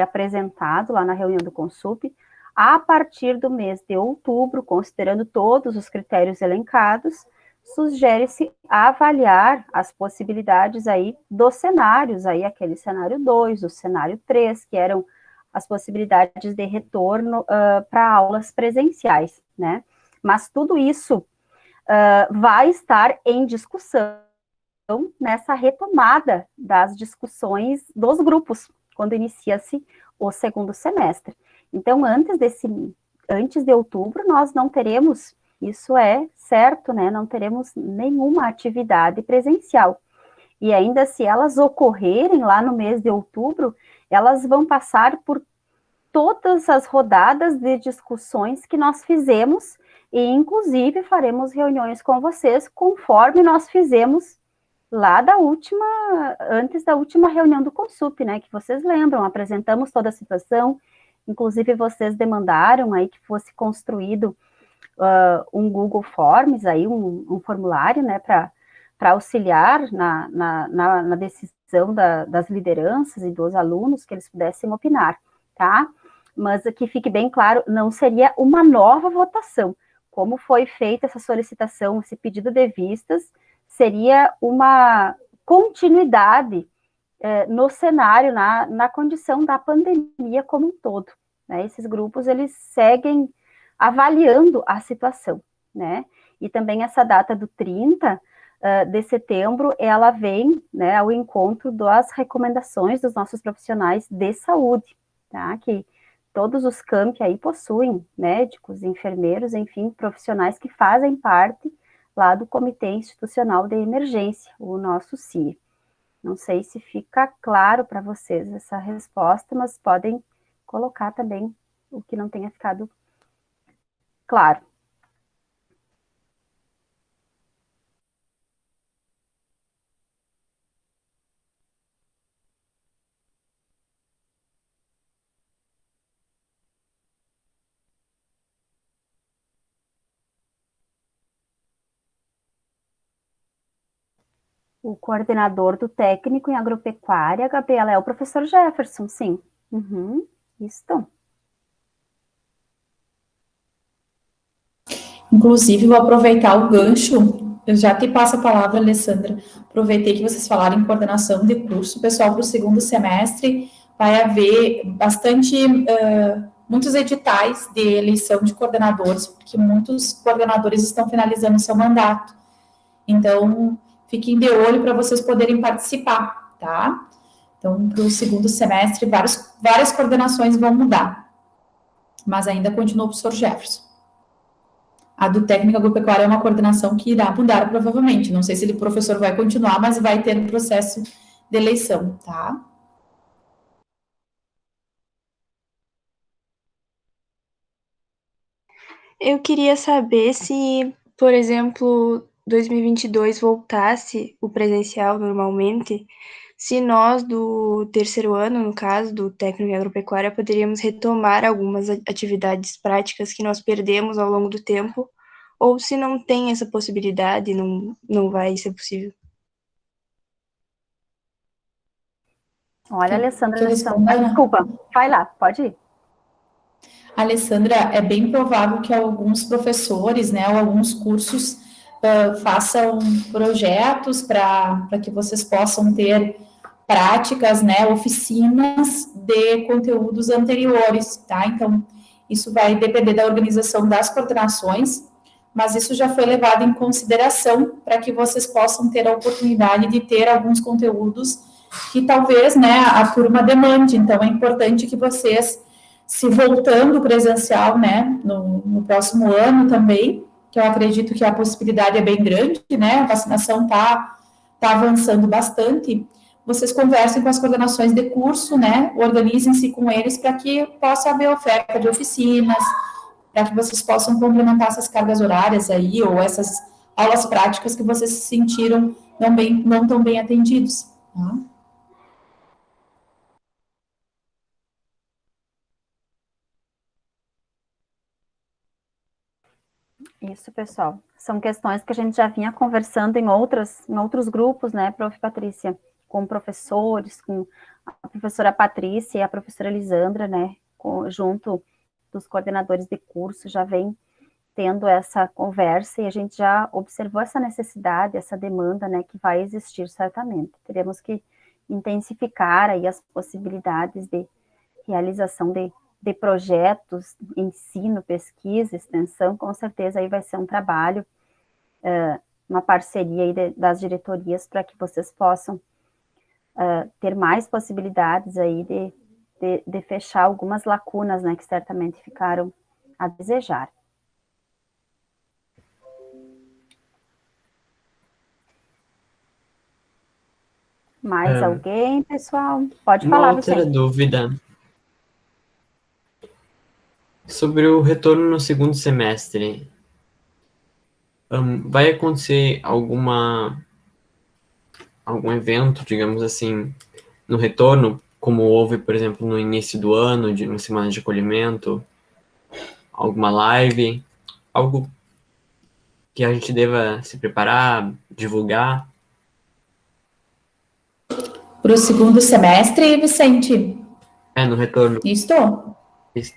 apresentado lá na reunião do Consup. A partir do mês de outubro, considerando todos os critérios elencados, sugere-se avaliar as possibilidades aí dos cenários, aí aquele cenário 2, o cenário 3, que eram as possibilidades de retorno para aulas presenciais, né? Mas tudo isso vai estar em discussão nessa retomada das discussões dos grupos, quando inicia-se o segundo semestre. Então, antes de outubro, nós não teremos, isso é certo, né? Não teremos nenhuma atividade presencial. E ainda se elas ocorrerem lá no mês de outubro, elas vão passar por todas as rodadas de discussões que nós fizemos, e inclusive faremos reuniões com vocês, conforme nós fizemos lá antes da última reunião do Consup, né, que vocês lembram, apresentamos toda a situação, inclusive vocês demandaram aí que fosse construído um Google Forms, aí um formulário, né, para auxiliar na decisão das lideranças e dos alunos, que eles pudessem opinar, tá? Mas que fique bem claro, não seria uma nova votação. Como foi feita essa solicitação, esse pedido de vistas, seria uma continuidade no cenário, na condição da pandemia como um todo, né? Esses grupos, eles seguem avaliando a situação, né? E também essa data do 30 de setembro, ela vem, né, ao encontro das recomendações dos nossos profissionais de saúde, tá? Que todos os campi aí possuem médicos, enfermeiros, enfim, profissionais que fazem parte lá do Comitê Institucional de Emergência, o nosso CIE. Não sei se fica claro para vocês essa resposta, mas podem colocar também o que não tenha ficado claro. O coordenador do técnico em agropecuária, Gabriela, é o professor Jefferson, sim. Uhum, isso. Inclusive, vou aproveitar o gancho, eu já te passo a palavra, Alessandra. Aproveitei que vocês falaram em coordenação de curso, pessoal, para o segundo semestre vai haver muitos editais de eleição de coordenadores, porque muitos coordenadores estão finalizando seu mandato. Então, fiquem de olho para vocês poderem participar, tá? Então, para o segundo semestre, várias coordenações vão mudar, mas ainda continua o professor Jefferson. A do técnico agropecuária é uma coordenação que irá mudar provavelmente. Não sei se o professor vai continuar, mas vai ter um processo de eleição, tá? Eu queria saber se, por exemplo, 2022 voltasse o presencial normalmente, se nós do terceiro ano, no caso do técnico em agropecuária, poderíamos retomar algumas atividades práticas que nós perdemos ao longo do tempo, ou se não tem essa possibilidade, não vai ser possível. Olha, Alessandra, responda, desculpa, vai lá, pode ir. Alessandra, é bem provável que alguns professores, né, ou alguns cursos façam projetos para que vocês possam ter práticas, né, oficinas de conteúdos anteriores, tá? Então, isso vai depender da organização das coordenações, mas isso já foi levado em consideração para que vocês possam ter a oportunidade de ter alguns conteúdos que talvez, né, a turma demande. Então, é importante que vocês, se voltando presencial, né, no próximo ano também, que eu acredito que a possibilidade é bem grande, né, a vacinação tá avançando bastante, vocês conversem com as coordenações de curso, né, organizem-se com eles para que possa haver oferta de oficinas, para que vocês possam complementar essas cargas horárias aí, ou essas aulas práticas que vocês se sentiram não tão bem atendidos, tá? Isso, pessoal. São questões que a gente já vinha conversando em outros grupos, né, Prof. Patrícia, com professores, com a professora Patrícia e a professora Elisandra, né, junto dos coordenadores de curso, já vem tendo essa conversa e a gente já observou essa necessidade, essa demanda, né, que vai existir certamente. Teremos que intensificar aí as possibilidades de realização de projetos, ensino, pesquisa, extensão, com certeza aí vai ser um trabalho, uma parceria aí das diretorias para que vocês possam ter mais possibilidades aí de fechar algumas lacunas, né, que certamente ficaram a desejar. Mais alguém, pessoal? Pode falar, Uma outra Vicente. dúvida sobre o retorno no segundo semestre. Vai acontecer algum evento, digamos assim, no retorno, como houve, por exemplo, no início do ano, de uma semana de acolhimento, alguma live, algo que a gente deva se preparar, divulgar? Para o segundo semestre, Vicente? No retorno. Isto? Isso.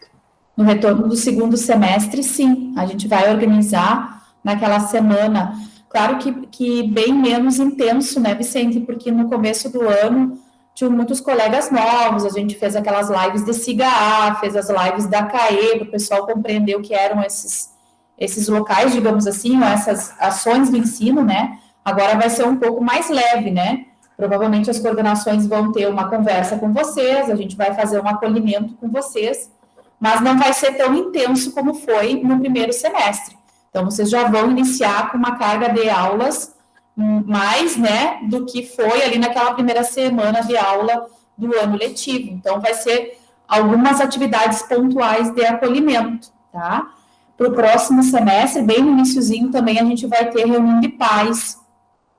No retorno do segundo semestre, sim. A gente vai organizar naquela semana. Claro que bem menos intenso, né, Vicente? Porque no começo do ano tinha muitos colegas novos, a gente fez aquelas lives de SIGA, fez as lives da CAE, para o pessoal compreender o que eram esses locais, digamos assim, ou essas ações do ensino, né? Agora vai ser um pouco mais leve, né? Provavelmente as coordenações vão ter uma conversa com vocês, a gente vai fazer um acolhimento com vocês, mas não vai ser tão intenso como foi no primeiro semestre. Então, vocês já vão iniciar com uma carga de aulas mais, né, do que foi ali naquela primeira semana de aula do ano letivo. Então, vai ser algumas atividades pontuais de acolhimento, tá? Para o próximo semestre, bem no iniciozinho também, a gente vai ter reunião de pais.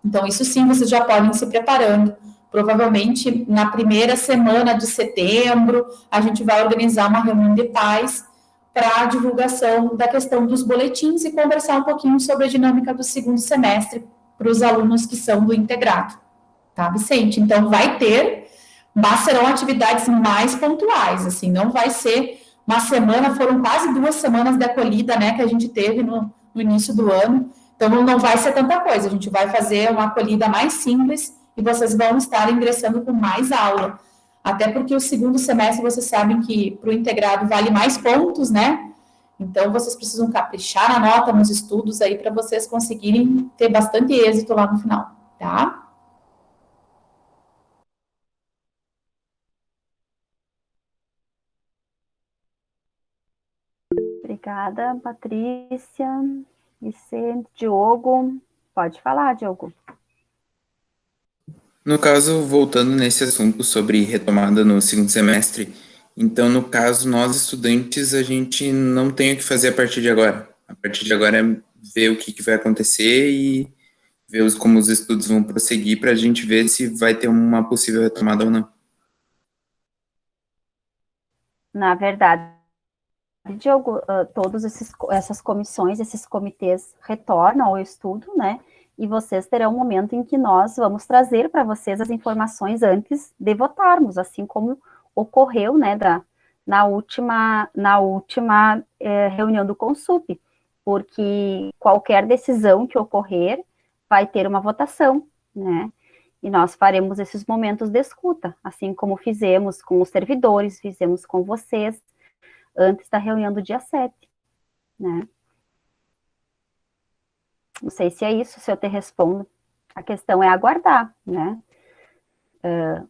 Então, isso sim, vocês já podem ir se preparando. Provavelmente, na primeira semana de setembro, a gente vai organizar uma reunião de pais para a divulgação da questão dos boletins e conversar um pouquinho sobre a dinâmica do segundo semestre para os alunos que são do integrado. Tá, Vicente? Então, vai ter, mas serão atividades mais pontuais, assim, não vai ser uma semana, foram quase 2 semanas de acolhida, né, que a gente teve no início do ano. Então, não vai ser tanta coisa, a gente vai fazer uma acolhida mais simples e vocês vão estar ingressando com mais aula. Até porque o segundo semestre, vocês sabem que para o integrado vale mais pontos, né? Então, vocês precisam caprichar na nota, nos estudos aí, para vocês conseguirem ter bastante êxito lá no final, tá? Obrigada, Patrícia, Vicente, Diogo. Pode falar, Diogo. No caso, voltando nesse assunto sobre retomada no segundo semestre, então, no caso, nós estudantes, a gente não tem o que fazer a partir de agora. A partir de agora é ver o que vai acontecer e ver como os estudos vão prosseguir para a gente ver se vai ter uma possível retomada ou não. Na verdade, Diogo, todas essas comissões, esses comitês retornam ao estudo, né? E vocês terão um momento em que nós vamos trazer para vocês as informações antes de votarmos, assim como ocorreu, né, na última reunião do Consup, porque qualquer decisão que ocorrer vai ter uma votação, né? E nós faremos esses momentos de escuta, assim como fizemos com os servidores, fizemos com vocês, antes da reunião do dia 7, né? Não sei se é isso, se eu te respondo. A questão é aguardar, né?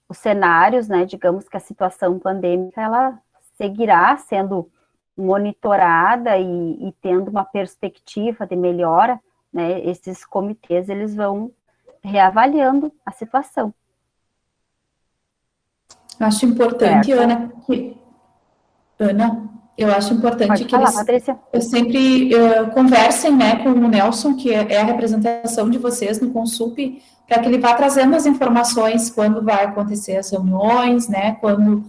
Os cenários, né? Digamos que a situação pandêmica, ela seguirá sendo monitorada e tendo uma perspectiva de melhora, né? Esses comitês, eles vão reavaliando a situação. Acho importante, Ana, eu acho importante que eles Patrícia. sempre conversem, né, com o Nelson, que é a representação de vocês no Consup, para que ele vá trazendo as informações quando vai acontecer as reuniões, né, quando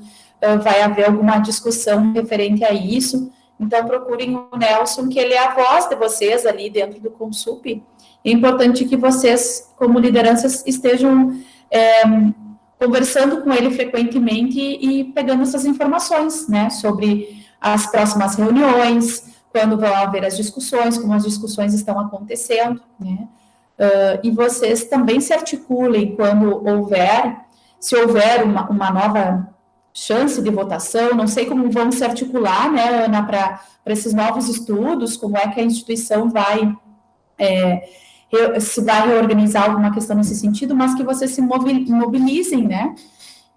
vai haver alguma discussão referente a isso. Então, procurem o Nelson, que ele é a voz de vocês ali dentro do Consup. É importante que vocês, como lideranças, estejam conversando com ele frequentemente e pegando essas informações, né, sobre as próximas reuniões, quando vão haver as discussões, como as discussões estão acontecendo, né, e vocês também se articulem quando se houver uma nova chance de votação, não sei como vão se articular, né, Ana, para esses novos estudos, como é que a instituição vai se vai reorganizar alguma questão nesse sentido, mas que vocês se mobilizem, né,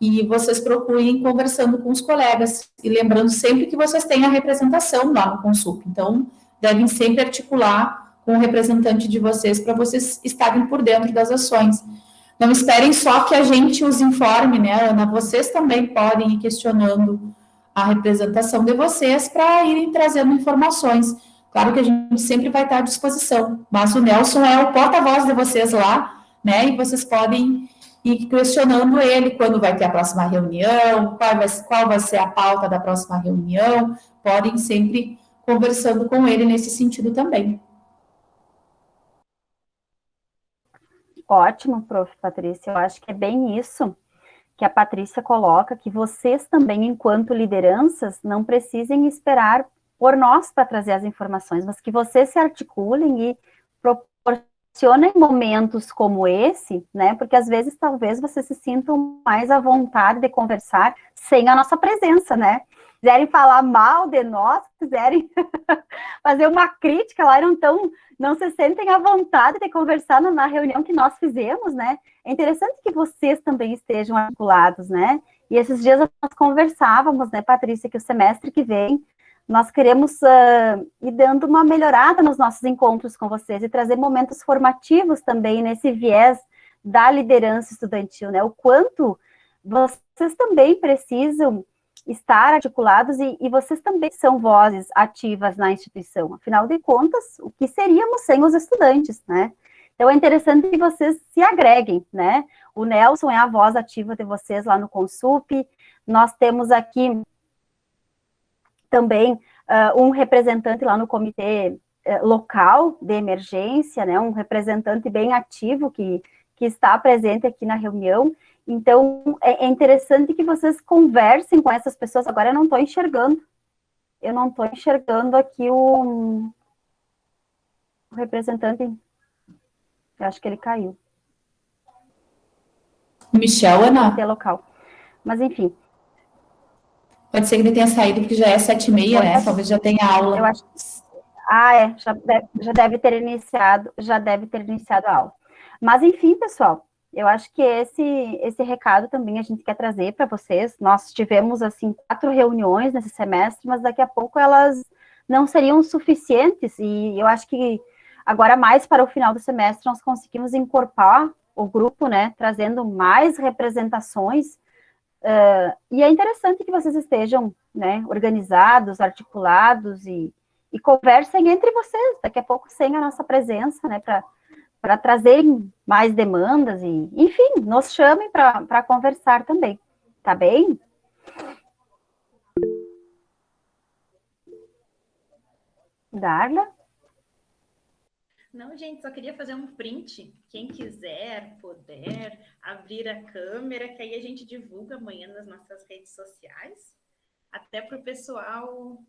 e vocês procurem conversando com os colegas, e lembrando sempre que vocês têm a representação lá no Consup, então, devem sempre articular com o representante de vocês, para vocês estarem por dentro das ações. Não esperem só que a gente os informe, né, Ana, vocês também podem ir questionando a representação de vocês para irem trazendo informações. Claro que a gente sempre vai estar à disposição, mas o Nelson é o porta-voz de vocês lá, né, e vocês podem ir questionando ele quando vai ter a próxima reunião, qual vai ser a pauta da próxima reunião, podem sempre conversando com ele nesse sentido também. Ótimo, prof. Patrícia, eu acho que é bem isso que a Patrícia coloca, que vocês também, enquanto lideranças, não precisem esperar por nós para trazer as informações, mas que vocês se articulem e proporcionem momentos como esse, né, porque às vezes, talvez, vocês se sintam mais à vontade de conversar sem a nossa presença, né, quiserem falar mal de nós, quiserem fazer uma crítica lá, não se sentem à vontade de conversar na reunião que nós fizemos, né? É interessante que vocês também estejam articulados, né? E esses dias nós conversávamos, né, Patrícia, que o semestre que vem nós queremos ir dando uma melhorada nos nossos encontros com vocês e trazer momentos formativos também nesse viés da liderança estudantil, né? O quanto vocês também precisam estar articulados e vocês também são vozes ativas na instituição. Afinal de contas, o que seríamos sem os estudantes, né? Então, é interessante que vocês se agreguem, né? O Nelson é a voz ativa de vocês lá no Consup. Nós temos aqui também um representante lá no comitê local de emergência, né? Um representante bem ativo que está presente aqui na reunião. Então, é interessante que vocês conversem com essas pessoas. Agora eu não estou enxergando aqui o representante, eu acho que ele caiu. Michel, Ana? Local. Mas, enfim. Pode ser que ele tenha saído, porque já é 7h30, né? Talvez já tenha aula. Eu acho já deve ter iniciado a aula. Mas, enfim, pessoal, eu acho que esse recado também a gente quer trazer para vocês. Nós tivemos, assim, 4 reuniões nesse semestre, mas daqui a pouco elas não seriam suficientes, e eu acho que agora, mais para o final do semestre, nós conseguimos incorporar o grupo, né, trazendo mais representações, e é interessante que vocês estejam, né, organizados, articulados, e conversem entre vocês, daqui a pouco sem a nossa presença, né, para trazerem mais demandas, e, enfim, nos chamem para conversar também, tá bem? Darla? Não, gente, só queria fazer um print. Quem quiser, puder, abrir a câmera, que aí a gente divulga amanhã nas nossas redes sociais, até para o pessoal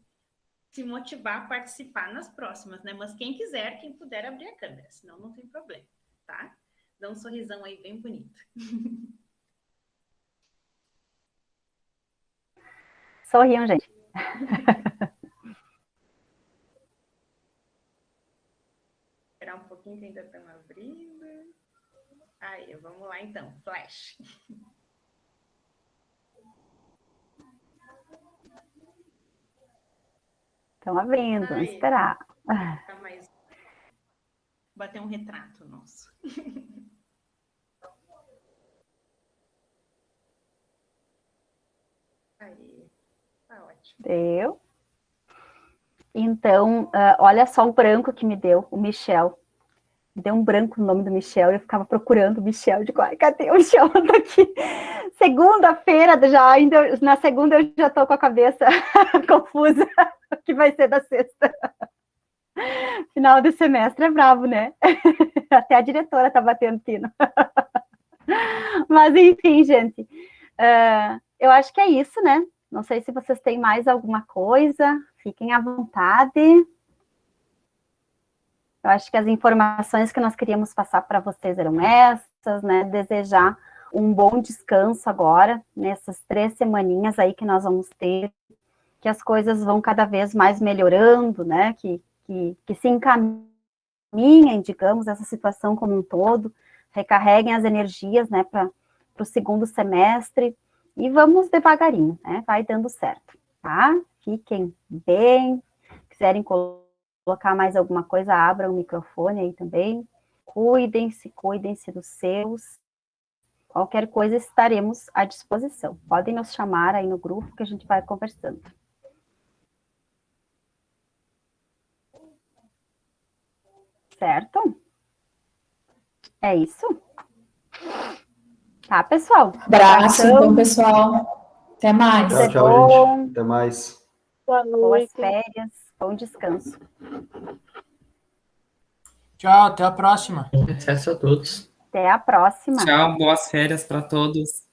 se motivar a participar nas próximas, né? Mas quem quiser, quem puder abrir a câmera, senão não tem problema, tá? Dá um sorrisão aí bem bonito. Sorriam, gente. Esperar um pouquinho que ainda estão abrindo. Aí, vamos lá então, flash. Estão abrindo, vamos esperar. Tá mais... Bater um retrato nosso. Aí, tá ótimo. Deu. Então, olha só o branco que me deu, o Michel. deu um branco no nome do Michel, e eu ficava procurando o Michel, digo, ai, cadê o Michel? Tá aqui. Segunda-feira, já, ainda, na segunda eu já tô com a cabeça confusa, o que vai ser da sexta. Final do semestre é bravo, né? Até a diretora tá batendo pino. Mas, enfim, gente, eu acho que é isso, né? Não sei se vocês têm mais alguma coisa, fiquem à vontade. Eu acho que as informações que nós queríamos passar para vocês eram essas, né? Desejar um bom descanso agora, nessas 3 semaninhas aí que nós vamos ter, que as coisas vão cada vez mais melhorando, né? Que se encaminhem, digamos, essa situação como um todo, recarreguem as energias, né, para o segundo semestre, e vamos devagarinho, né? Vai dando certo, tá? Fiquem bem, quiserem colocar mais alguma coisa, abram o microfone aí também. Cuidem-se dos seus. Qualquer coisa estaremos à disposição. Podem nos chamar aí no grupo que a gente vai conversando. Certo? É isso? Tá, pessoal? Abraço, então, pessoal. Até mais. Tchau, tchau, gente. Até mais. Boas férias, bom descanso. Tchau, até a próxima. Acesso a todos. Até a próxima. Tchau, boas férias para todos.